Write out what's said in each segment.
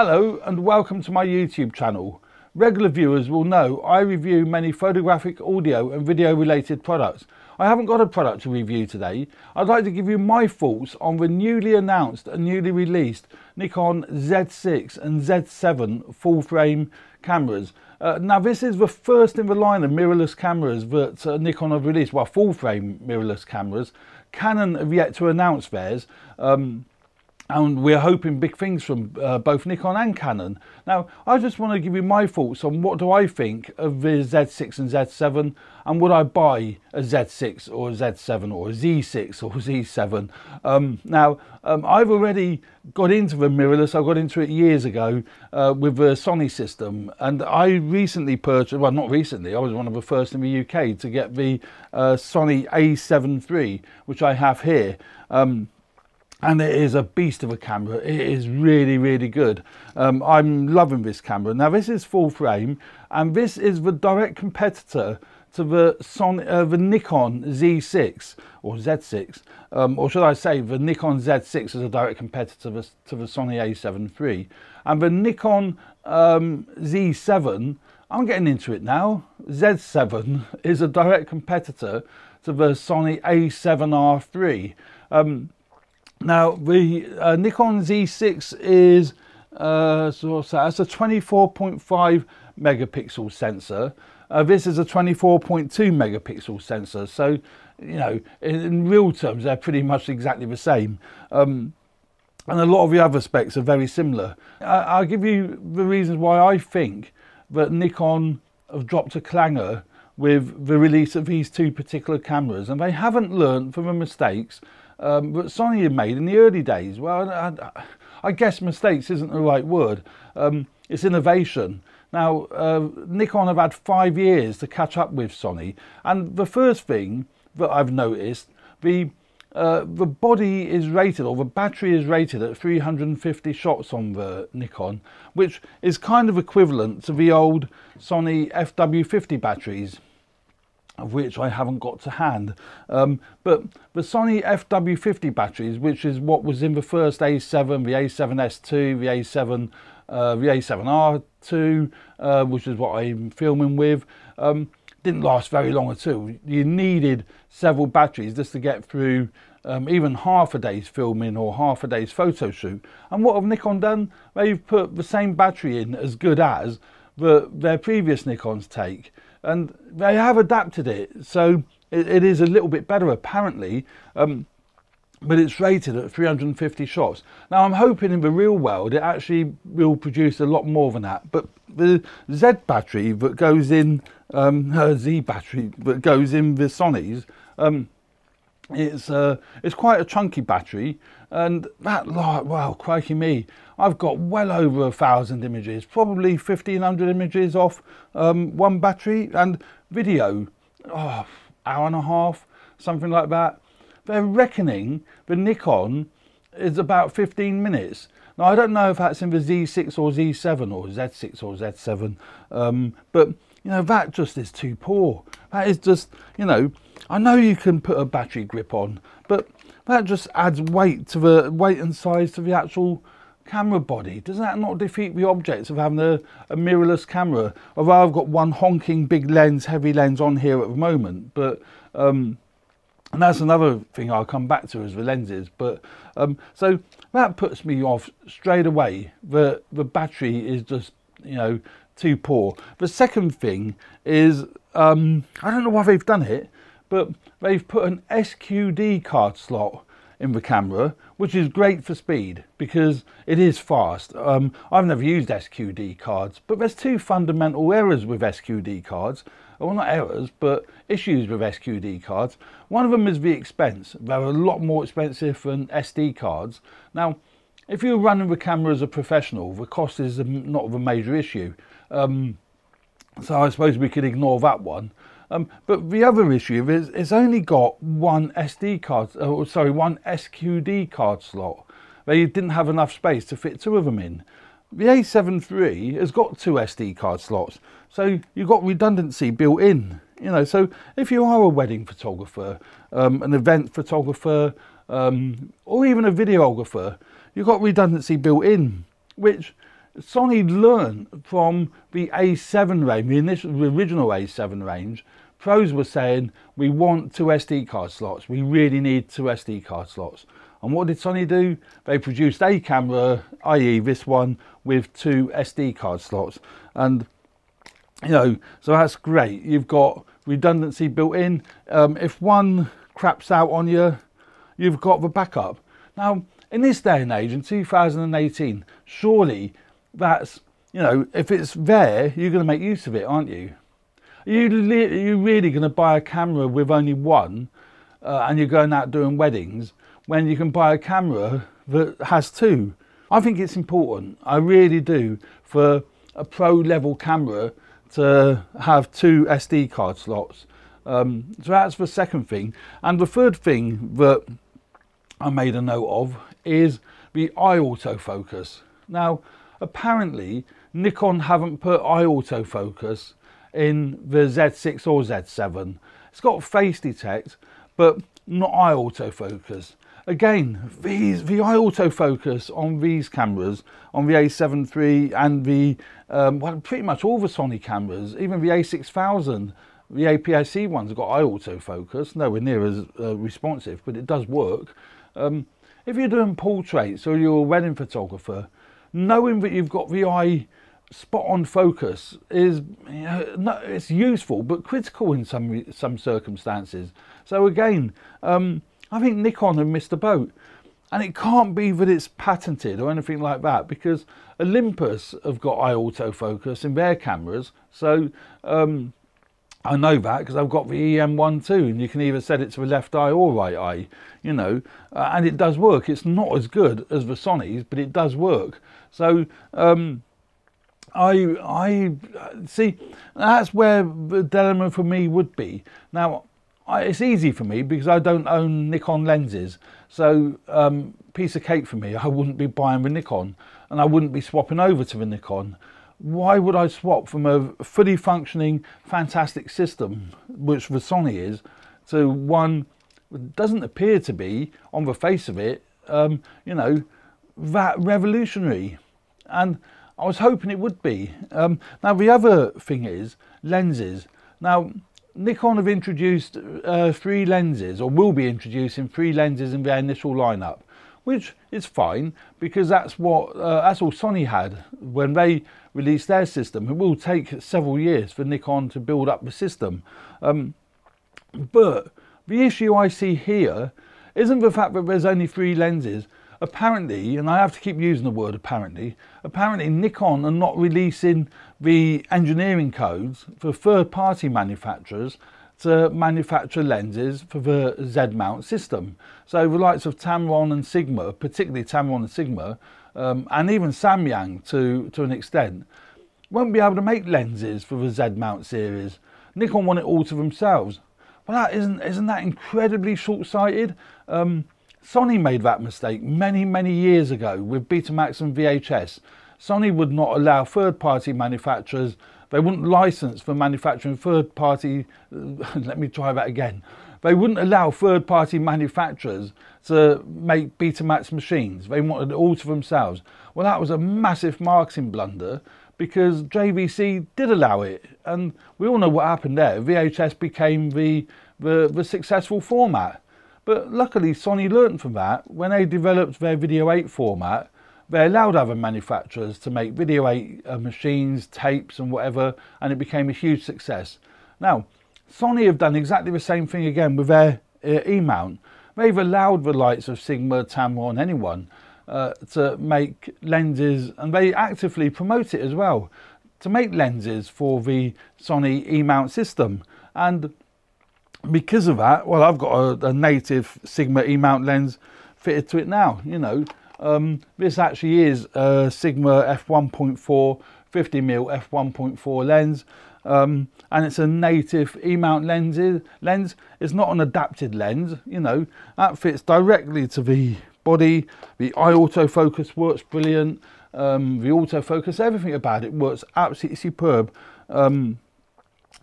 Hello and welcome to my YouTube channel. Regular viewers will know I review many photographic, audio and video related products. I haven't got a product to review today. I'd like to give you my thoughts on the newly announced and newly released Nikon Z6 and Z7 full frame cameras. Now this is the first in the line of mirrorless cameras that Nikon have released, well, full frame mirrorless cameras. Canon have yet to announce theirs. And we're hoping big things from both Nikon and Canon. Now, I just want to give you my thoughts on what do I think of the Z6 and Z7, and would I buy a Z6 or a Z7 or a Z6 or Z7? I've already got into the mirrorless. I got into it years ago with the Sony system, and I recently purchased, well, not recently, I was one of the first in the UK to get the Sony A7 III, which I have here. And it is a beast of a camera. It is really, really good. I'm loving this camera. Now this is full frame, and this is the direct competitor to the Nikon Z6 or Z6, or should I say the Nikon Z6 is a direct competitor to the Sony A7 III. And the Nikon Z7, I'm getting into it now, Z7 is a direct competitor to the Sony A7R III. Now the Nikon Z6 is that's a 24.5 megapixel sensor. This is a 24.2 megapixel sensor. So, you know, in real terms, they're pretty much exactly the same. And a lot of the other specs are very similar. I'll give you the reasons why I think that Nikon have dropped a clanger with the release of these two particular cameras, and they haven't learned from the mistakes that Sony had made in the early days. Well, I guess mistakes isn't the right word. It's innovation. Now, Nikon have had 5 years to catch up with Sony, and the first thing that I've noticed, the body is rated, or the battery is rated at 350 shots on the Nikon, which is kind of equivalent to the old Sony FW50 batteries, of which I haven't got to hand. But the Sony FW50 batteries, which is what was in the first A7, the A7S2, the A7R2, which is what I'm filming with, didn't last very long at all. You needed several batteries just to get through even half a day's filming or half a day's photo shoot. And what have Nikon done? They've put the same battery in as good as their previous Nikons take, and they have adapted it, so it is a little bit better apparently, but it's rated at 350 shots. Now I'm hoping in the real world it actually will produce a lot more than that, but the Z battery that goes in, Z battery that goes in the Sonys, it's quite a chunky battery, and that, wow, crikey me, I've got well over 1,000 images, probably 1,500 images off one battery, and video, hour and a half, something like that. They're reckoning the Nikon is about 15 minutes. Now I don't know if that's in the Z6 or Z7 or Z6 or Z7, but you know, that just is too poor. That is just, you know, I know you can put a battery grip on, but that just adds weight to the weight and size to the actual camera body. Doesn't that not defeat the object of having a mirrorless camera? Although I've got one honking big lens, heavy lens on here at the moment, but and that's another thing I'll come back to, is the lenses. But so that puts me off straight away. The battery is just, you know, too poor. The second thing is, I don't know why they've done it, but they've put an SQD card slot in the camera, which is great for speed because it is fast. I've never used SQD cards, but there's two fundamental errors with SQD cards. Well, not errors, but issues with SQD cards. One of them is the expense. They're a lot more expensive than SD cards. Now, if you're running the camera as a professional, the cost is not of a major issue. So I suppose we could ignore that one. But the other issue is it's only got one SD card, one SQD card slot. They didn't have enough space to fit two of them in. The A7 III has got two SD card slots, so you've got redundancy built in. You know, so if you are a wedding photographer, an event photographer, or even a videographer, you've got redundancy built in, which Sony learned from the A7 range, the original A7 range. Pros were saying, we want 2 SD card slots, we really need 2 SD card slots. And what did Sony do? They produced a camera, i.e. this one, with 2 SD card slots. And, you know, so that's great. You've got redundancy built in. If one craps out on you, you've got the backup. Now, in this day and age, in 2018, surely that's, you know, if it's there, you're going to make use of it, aren't you? Are you really going to buy a camera with only one and you're going out doing weddings when you can buy a camera that has 2? I think it's important, I really do, for a pro level camera to have 2 SD card slots. So that's the second thing. And the third thing that I made a note of is the eye autofocus. Now, apparently Nikon haven't put eye autofocus in the Z6 or Z7. It's got face detect, but not eye autofocus. Again, the eye autofocus on these cameras, on the A7 III and the, well, pretty much all the Sony cameras, even the A6000, the APS-C ones have got eye autofocus, nowhere near as responsive, but it does work. If you're doing portraits or you're a wedding photographer, knowing that you've got the eye spot on focus is, you know, it's useful but critical in some circumstances. So again, I think Nikon have missed the boat, and it can't be that it's patented or anything like that, because Olympus have got eye autofocus in their cameras. So I know that because I've got the EM1 too, and you can either set it to the left eye or right eye, you know, and it does work. It's not as good as the Sonys, but it does work. So I see, that's where the dilemma for me would be. Now, it's easy for me because I don't own Nikon lenses, so piece of cake for me. I wouldn't be buying the Nikon, and I wouldn't be swapping over to the Nikon. Why would I swap from a fully functioning, fantastic system, which the Sony is, to one that doesn't appear to be, on the face of it, you know, that revolutionary? And I was hoping it would be. Now, the other thing is lenses. Now, Nikon have introduced 3 lenses, or will be introducing 3 lenses in their initial lineup, which is fine because that's what that's all Sony had when they released their system. It will take several years for Nikon to build up the system, but the issue I see here isn't the fact that there's only 3 lenses. Apparently, and I have to keep using the word apparently Nikon are not releasing the engineering codes for third-party manufacturers to manufacture lenses for the Z-mount system. So the likes of Tamron and Sigma, particularly Tamron and Sigma, and even Samyang to an extent, won't be able to make lenses for the Z-mount series. Nikon want it all to themselves. Well, isn't that incredibly short-sighted? Sony made that mistake many years ago with Betamax and VHS. Sony would not allow third-party manufacturers, they wouldn't license for manufacturing third-party, let me try that again. They wouldn't allow third-party manufacturers to make Betamax machines. They wanted it all to themselves. Well, that was a massive marketing blunder because JVC did allow it. And we all know what happened there. VHS became the successful format. But luckily Sony learned from that. When they developed their Video 8 format, they allowed other manufacturers to make Video 8 machines, tapes and whatever, and it became a huge success. Now, Sony have done exactly the same thing again with their E-mount. They've allowed the likes of Sigma, Tamron, anyone to make lenses, and they actively promote it as well, to make lenses for the Sony E-mount system. And because of that, well, I've got a native Sigma E-mount lens fitted to it now, you know. This actually is a Sigma f1.4 50mm f1.4 lens, and it's a native E-mount lens. It's not an adapted lens, you know, that fits directly to the body. The eye autofocus works brilliant, the autofocus, everything about it works absolutely superb.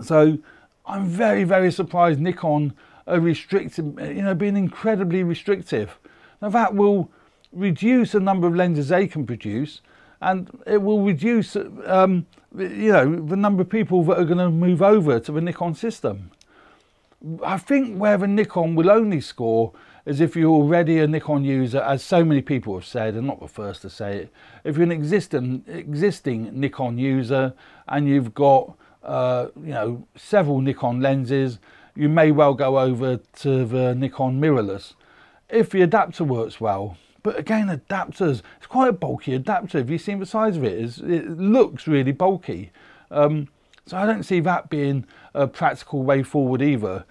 So I'm very surprised Nikon are restricted, you know, being incredibly restrictive. Now that will reduce the number of lenses they can produce, and it will reduce you know, the number of people that are going to move over to the Nikon system. I think where the Nikon will only score is if you're already a Nikon user, as so many people have said, and not the first to say it. If you're an existing Nikon user and you've got you know, several Nikon lenses, you may well go over to the Nikon mirrorless if the adapter works well. But again, adapters, it's quite a bulky adapter. If you've seen the size of it, it looks really bulky. So I don't see that being a practical way forward either.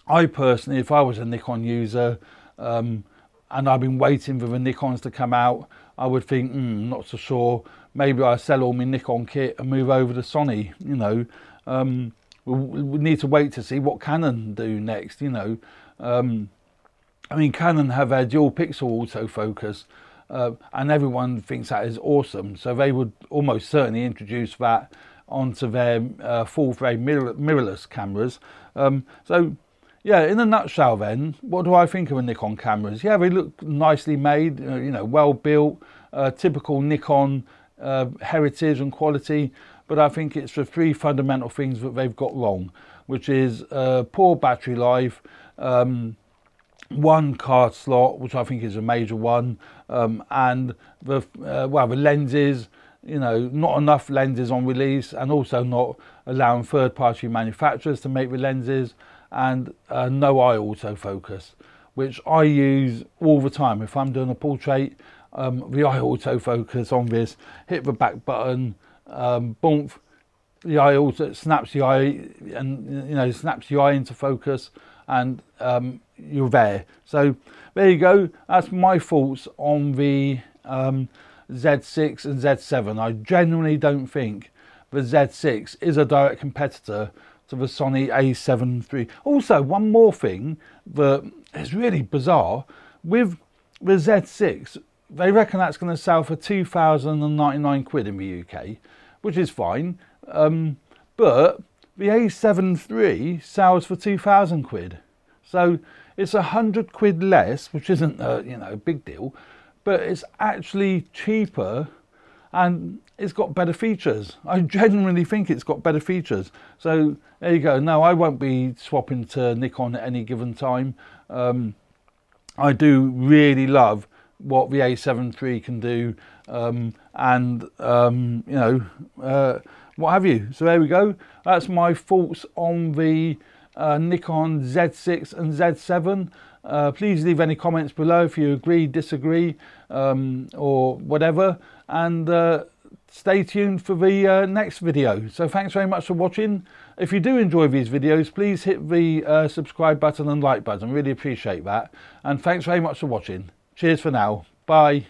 I personally, if I was a Nikon user and I've been waiting for the Nikons to come out, I would think, not so sure. Maybe I sell all my Nikon kit and move over to Sony. You know, we need to wait to see what Canon do next. You know, I mean, Canon have their dual pixel autofocus, and everyone thinks that is awesome. So they would almost certainly introduce that onto their full frame mirrorless cameras. So yeah, in a nutshell then, what do I think of the Nikon cameras? Yeah, they look nicely made, you know, well built, typical Nikon heritage and quality, but I think it's the three fundamental things that they've got wrong, which is poor battery life, one card slot, which I think is a major one, and the well, the lenses, you know, not enough lenses on release, and also not allowing third-party manufacturers to make the lenses, and no eye autofocus, which I use all the time. If I'm doing a portrait, the eye autofocus on this, hit the back button, boom, the eye auto snaps the eye, and you know, snaps the eye into focus, and you're there. So there you go. That's my thoughts on the Z6 and Z7. I genuinely don't think the Z6 is a direct competitor to the Sony A7 III. Also, one more thing that is really bizarre, with the Z6, they reckon that's going to sell for 2,099 quid in the UK, which is fine, but the A7 III sells for 2,000 quid. So it's 100 quid less, which isn't you know, a big deal, but it's actually cheaper and it's got better features. I genuinely think it's got better features. So there you go. No, I won't be swapping to Nikon at any given time. I do really love what the A7 III can do, and you know, what have you. So there we go. That's my thoughts on the Nikon Z6 and Z7. Please leave any comments below if you agree, disagree, or whatever, and stay tuned for the next video. So thanks very much for watching. If you do enjoy these videos, please hit the subscribe button and like button. Really appreciate that, and thanks very much for watching. Cheers for now. Bye.